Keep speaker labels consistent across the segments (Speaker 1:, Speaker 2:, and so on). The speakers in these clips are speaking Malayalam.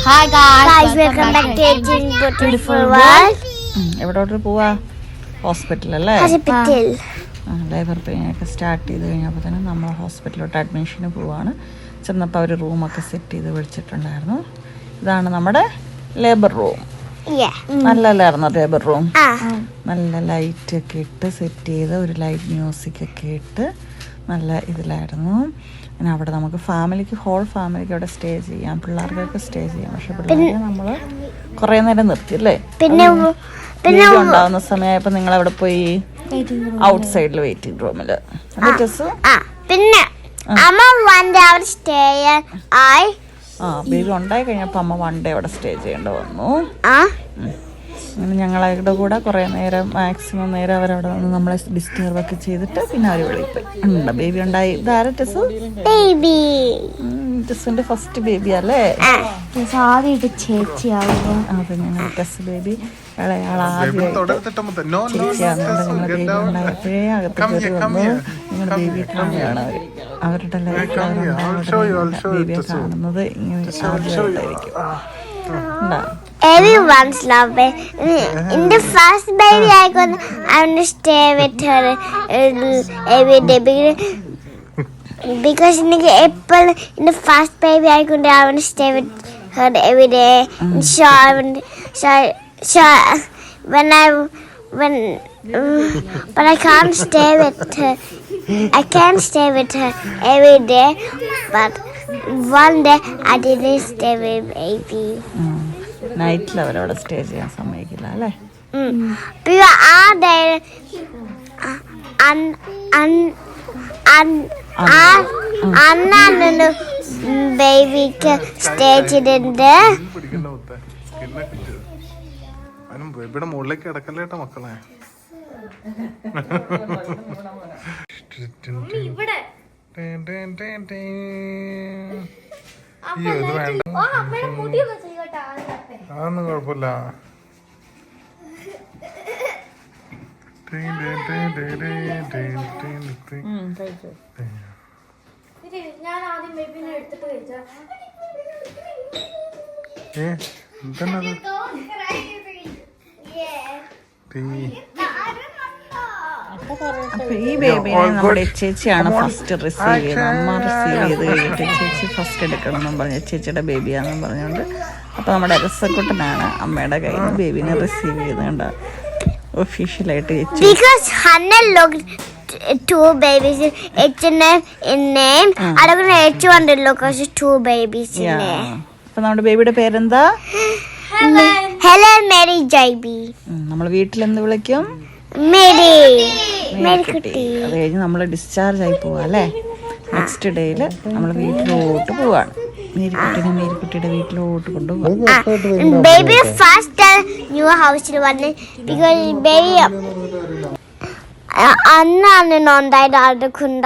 Speaker 1: Hi guys, welcome back to Beautiful World.
Speaker 2: എവിടോട്ട് പോവാ? ഹോസ്പിറ്റലല്ലേ?
Speaker 1: ഹോസ്പിറ്റൽ.
Speaker 2: ലേബർ പെയിനൊക്കെ സ്റ്റാർട്ട് ചെയ്ത് കഴിഞ്ഞപ്പോൾ തന്നെ നമ്മൾ ഹോസ്പിറ്റലിലോട്ട് അഡ്മിഷന് പോവാണ്. ചെന്നപ്പോൾ അവർ റൂമൊക്കെ സെറ്റ് ചെയ്ത് വിളിച്ചിട്ടുണ്ടായിരുന്നു. ഇതാണ് നമ്മുടെ ലേബർ റൂം. നല്ലല്ലായിരുന്നു ലേബർ റൂം. നല്ല ലൈറ്റൊക്കെ ഇട്ട് സെറ്റ് ചെയ്ത് ഒരു ലൈറ്റ് മ്യൂസിക്കൊക്കെ ഇട്ട് നല്ല ഇതിലായിരുന്നു. പിന്നെ അവിടെ നമുക്ക് ഫാമിലിക്ക് ഹോൾ ഫാമിലിക്ക് അവിടെ സ്റ്റേ ചെയ്യാം, പിള്ളേർക്കൊക്കെ സ്റ്റേ ചെയ്യാം. പക്ഷെ പിള്ളേരെ നമ്മൾ കുറേ നേരം നിർത്തിയല്ലേ. പിന്നെ ഉണ്ടാവുന്ന സമയമായപ്പോൾ നിങ്ങൾ അവിടെ പോയി ഔട്ട് സൈഡിൽ വെയിറ്റിംഗ് റൂമില്.
Speaker 1: പിന്നെ
Speaker 2: ബേബി ഉണ്ടായി കഴിഞ്ഞപ്പോൾ അമ്മ 1 ഡേ അവിടെ സ്റ്റേ ചെയ്യേണ്ടി വന്നു. അങ്ങനെ ഞങ്ങളുടെ കൂടെ കുറേ നേരം മാക്സിമം നേരം അവരവിടെ വന്ന് നമ്മളെ ഡിസ്റ്റർബ് ഒക്കെ ചെയ്തിട്ട് പിന്നെ അവർ വിളിപ്പോയി. ബേബി ഉണ്ടായി. ഇതാരാ ടെസ്? ടെസ്സിന്റെ ഫസ്റ്റ് ബേബി അല്ലേ?
Speaker 1: ആദ്യമായിട്ട് ചേച്ചിയാവുക.
Speaker 2: അതെ, ഞങ്ങൾ ടെസ് ബേബി ഇളയാളാദ്യമായിട്ട് ചേച്ചിയാകുന്നുണ്ട്. ഞങ്ങളുടെ ബേബി ഉണ്ടായപ്പോഴേ അകത്ത് കയറി വന്നു. ഞങ്ങളുടെ ബേബിയെ കാണുകയാണ് അവർ. അവരുടെ ലൈഫിൽ അവരുണ്ടായ ബേബിയെ കാണുന്നത് ഇങ്ങനെ ആദ്യമായിട്ടായിരിക്കും.
Speaker 1: Everyone's love it. In the first baby, I want to stay with her every day because in the first baby, I want to stay with her every day. But I can't stay with her. I can't stay with her every day. But one day, I didn't stay with baby.
Speaker 2: നൈറ്റിൽ അവരവിടെ സ്റ്റേ ചെയ്യാൻ സമ്മതിക്കില്ല അല്ലേ?
Speaker 1: അന്നു ബേബിക്ക് സ്റ്റേ ചെയ്തിട്ടുണ്ട്.
Speaker 3: ബേബിയുടെ മുകളിലേക്ക് കിടക്കല്ലേട്ടാ മക്കളെ. ഇത് വേണ്ട, അതൊന്നും കുഴപ്പമില്ല.
Speaker 2: അപ്പൊ ഈ ബേബിനെ നമ്മുടെ ചേച്ചിയാണ് ഫസ്റ്റ് റിസീവ് ചെയ്തത്. അമ്മ റിസീവ് ചെയ്ത് കഴിഞ്ഞിട്ട് ചേച്ചി ഫസ്റ്റ് എടുക്കണം എന്നും പറഞ്ഞ് ചേച്ചിയുടെ ബേബിയാണെന്നും പറഞ്ഞുകൊണ്ട് അപ്പൊ നമ്മുടെ രസക്കുട്ടനാണ് അമ്മയുടെ കയ്യിൽ നിന്ന് ബേബിനെ റിസീവ് ചെയ്തുകൊണ്ട് ഒഫീഷ്യലായിട്ട്
Speaker 1: two babies in name. I don't know which one to look as 2 babies in there.
Speaker 2: അപ്പൊ നമ്മുടെ ബേബിയുടെ പേരെന്താ?
Speaker 1: Helen Mary JB.
Speaker 2: നമ്മൾ വീട്ടിൽ എന്ത് വിളിക്കും?
Speaker 1: മേരിക്കുട്ടി.
Speaker 2: അത് കഴിഞ്ഞ് നമ്മൾ ഡിസ്ചാർജ് ആയി പോവാ അല്ലേ? നെക്സ്റ്റ് ഡേയില് നമ്മൾ വീട്ടിലോട്ട് പോവാണ്. മേരിക്കുട്ടിയുടെ വീട്ടിലോട്ട് കൊണ്ടുപോകാം.
Speaker 1: ബേബി ഫസ്റ്റ് ന്യൂ ഹൗസിൽ വന്ന് ബിക്കോസ് ബേബി അന്നാണ് ഉണ്ടായത് അതുകൊണ്ട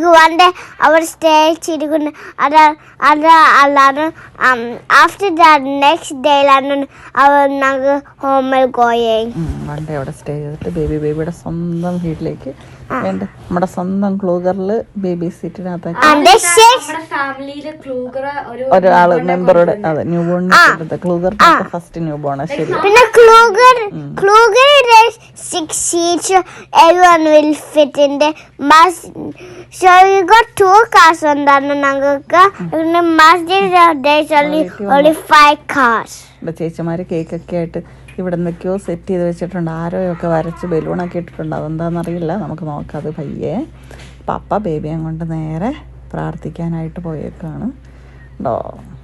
Speaker 1: one day our stay chidukun ada alana after that next day our naga home going
Speaker 2: one day അവിടെ സ്റ്റേ ചെയ്തിട്ട് ബേബിയുടെ സ്വന്തം വീട്ടിലേക്ക് വേണ്ട നമ്മുടെ സ്വന്തം ക്ലൂഗറിൽ ബേബി സീറ്റിനകത്ത് ഒരാള് മെമ്പറുടെ അതെ ന്യൂ ബോൺ ക്ലൂഗറിന്റെ ഫസ്റ്റ് ന്യൂ ബോൺ. ശരി,
Speaker 1: പിന്നെ Kluger 6 seats, everyone will fit in there. So we got 2 cars on that. There's only 5 cars.
Speaker 2: ചേച്ചിമാര് കേക്കൊക്കെ ആയിട്ട് ഇവിടെ എന്തൊക്കെയോ സെറ്റ് ചെയ്ത് വെച്ചിട്ടുണ്ട്. ആരോയൊക്കെ വരച്ച് ബലൂണൊക്കെ ഇട്ടിട്ടുണ്ട്. അതെന്താണെന്നറിയില്ല, നമുക്ക് നോക്കാം അത് പയ്യെ. പപ്പ ബേബിയെ കൊണ്ട് നേരെ പ്രാർത്ഥിക്കാനായിട്ട് പോയേക്കാണ് കേട്ടോ.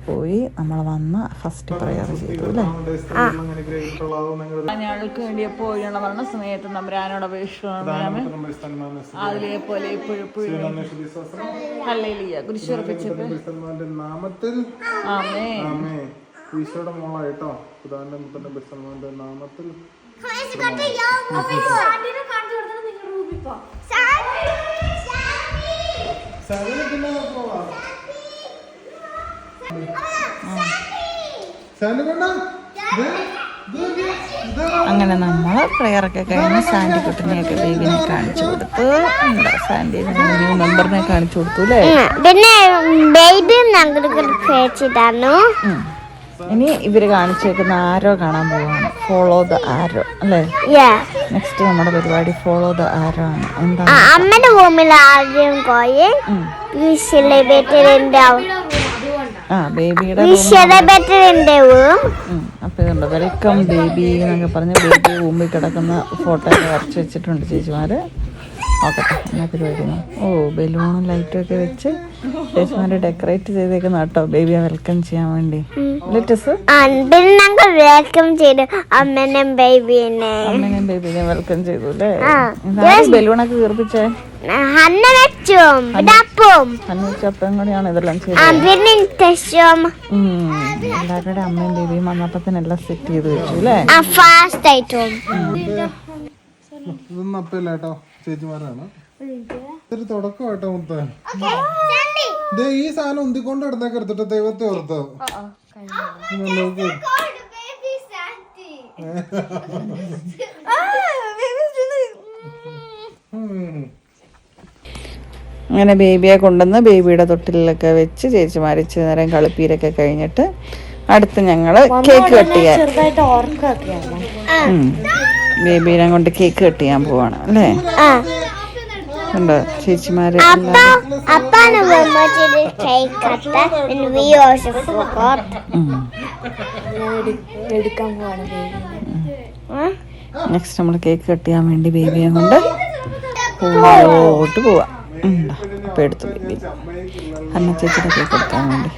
Speaker 2: പോയി നമ്മൾ വന്ന് ഫസ്റ്റ് പ്രയർ ചെയ്തു അല്ലേ? ഞങ്ങൾക്ക് വേണ്ടി എപ്പോഴും മരണ സമയത്ത് നമ്പരാനോട് അതിലെ പോലെ എപ്പോഴും കുരിശുറപ്പിച്ചത്
Speaker 3: ഈശോയുടെ മോളായിട്ടോ പിതാവിന്റെ മുത്തന്റെ ബിസൽമാന്റെ നാമത്തിൽ
Speaker 2: അങ്ങനെ നമ്മൾ പ്രയറൊക്കെ കഴിഞ്ഞ് സാൻഡി കുട്ടിനെയൊക്കെ ബേബിനെ കാണിച്ചു കൊടുത്തു. സാൻഡി ന്യൂ മെമ്പറിനെ കാണിച്ചു കൊടുത്തു അല്ലേ?
Speaker 1: പിന്നെ ബേബി ഞങ്ങൾക്ക്
Speaker 2: ഇനി ഇവര് കാണിച്ചേക്കുന്ന ആരോ കാണാൻ പോവാണ്. ഫോളോ ദ ആരോ അല്ലേ? നെക്സ്റ്റ് നമ്മുടെ പരിപാടി ഫോളോ ദ ആരോ ആണ്. എന്താണ്?
Speaker 1: അമ്മയുടെ റൂമിൽ ആദ്യം പോയി
Speaker 2: ബേബിയുടെ അപ്പൊ ഇതുണ്ട് വെൽക്കം ബേബി എന്നൊക്കെ പറഞ്ഞ് ബേബി റൂമിൽ കിടക്കുന്ന ഫോട്ടോ ഒക്കെ വരച്ച് വെച്ചിട്ടുണ്ട് ചേച്ചിമാര്. നോക്കട്ടെ എന്നാ പരിപാടി. ഓ ബലൂണും ലൈറ്റും ഒക്കെ വെച്ച് ചേച്ചിമാര് ഡെക്കറേറ്റ് ചെയ്തേക്കുന്ന കേട്ടോ ബേബിയെ വെൽക്കം ചെയ്യാൻ വേണ്ടി. ലെറ്റസ്
Speaker 1: വെൽക്കം ചെയ്തു. അമ്മേനെയും ബേബീനെ
Speaker 2: വെൽക്കം ചെയ്തു അല്ലേ? ബലൂണൊക്കെ വീർപ്പിച്ചേ അപ്പം കൂടിയാണ് ഇതെല്ലാം ചെയ്തത്. എല്ലാവരുടെ അമ്മയും ബേബിയും വന്നപ്പത്തിനെല്ലാം സെറ്റ് ചെയ്ത് വെച്ചു അല്ലേ?
Speaker 3: ഇതൊന്നും അപ്പല്ല കേട്ടോ, ചേച്ചിമാരാണ്. ഇതൊരു തുടക്കം കേട്ടോ മുത്ത. ഈ സാധനം ഉന്തിക്കൊണ്ട് ഇടന്നേക്ക് എടുത്തിട്ട് ദൈവത്തെ ഓർത്തോ.
Speaker 2: അങ്ങനെ ബേബിയെ കൊണ്ടുവന്ന് ബേബിയുടെ തൊട്ടിലൊക്കെ വെച്ച് ചേച്ചിമാർ ഇച്ചിരി നേരം കളിപ്പീരൊക്കെ കഴിഞ്ഞിട്ട് അടുത്ത് ഞങ്ങള് കേക്ക് കട്ട് ചെയ്യാൻ ബേബീനെ കൊണ്ട് കേക്ക് കട്ട് ചെയ്യാൻ പോവാണ് അല്ലേ? ഉണ്ടോ ചേച്ചിമാര് നെക്സ്റ്റ് നമ്മള് കേക്ക് കട്ട് ചെയ്യാൻ വേണ്ടി ബേബിയെ കൊണ്ട് പോട്ട് പോവാ. ഇപ്പൊ എടുത്തു ബേബി അന്ന ചേച്ചിയുടെ കേക്ക് എടുക്കാൻ വേണ്ടി.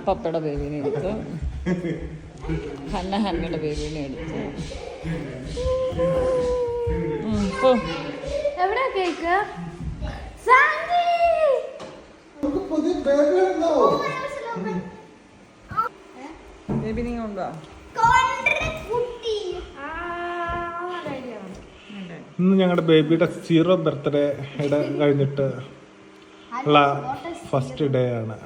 Speaker 2: പപ്പയുടെ ബേബിനെ എടുത്തു, ഹന്നയുടെ ബേബിനെ എടുത്തു.
Speaker 3: ഇന്ന് ഞങ്ങളുടെ ബേബിയുടെ 0 ബർത്ത്ഡേ കഴിഞ്ഞിട്ട് ഉള്ള ഫസ്റ്റ് ഡേ ആണ്.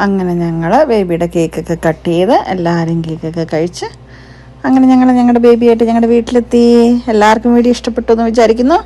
Speaker 2: അങ്ങനെ ഞങ്ങള് ബേബിയുടെ കേക്കൊക്കെ കട്ട് ചെയ്ത് എല്ലാവരും കേക്കൊക്കെ കഴിച്ച് അങ്ങനെ ഞങ്ങൾ ഞങ്ങളുടെ ബേബിയായിട്ട് ഞങ്ങളുടെ വീട്ടിലെത്തി. എല്ലാവർക്കും വീഡിയോ ഇഷ്ടപ്പെട്ടു എന്ന് വിചാരിക്കുന്നു.